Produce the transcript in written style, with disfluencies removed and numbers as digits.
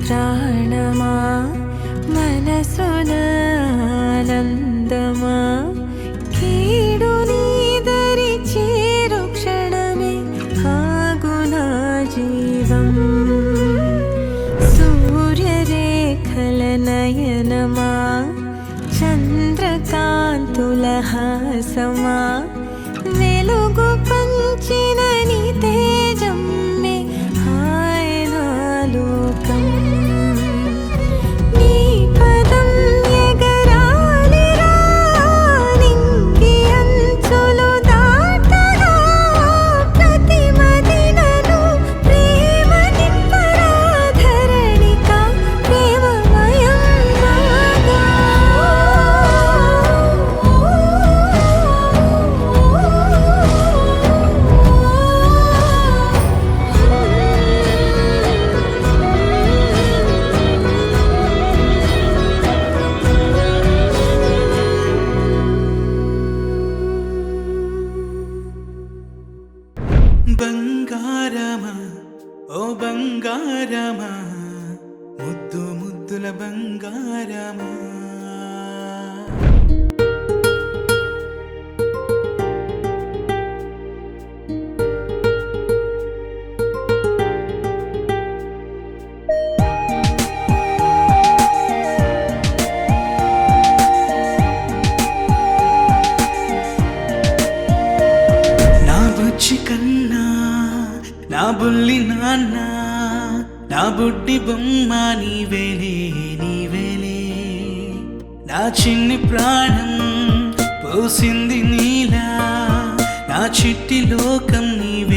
ప్రాణమా మనసున ఆనందమా కీడు నీదరి చేరు క్షణమే ఆగునా జీవం సూర్యరేఖల నయనమా చంద్రకాంతుల హాసమా వెలుగు పంచిన నీ తేజమ్మే హాయనా లోకం నీ పదం ఎగరాలిరా నింగి అంచులు దాటగా ప్రతి మదినను ప్రేమ నింపరా ధరణిక ప్రేమమయం మాగా బంగారమా ఓ బంగారమా ముద్దు ముద్దుల బంగారమా నా బుజ్జి కన్నా నా బుల్లి నాన్న నా బుడ్డి బొమ్మ నీవేలే నీవేలే నా చిన్ని ప్రాణం పోసింది నీలా నా చిట్టి లోకం నీవే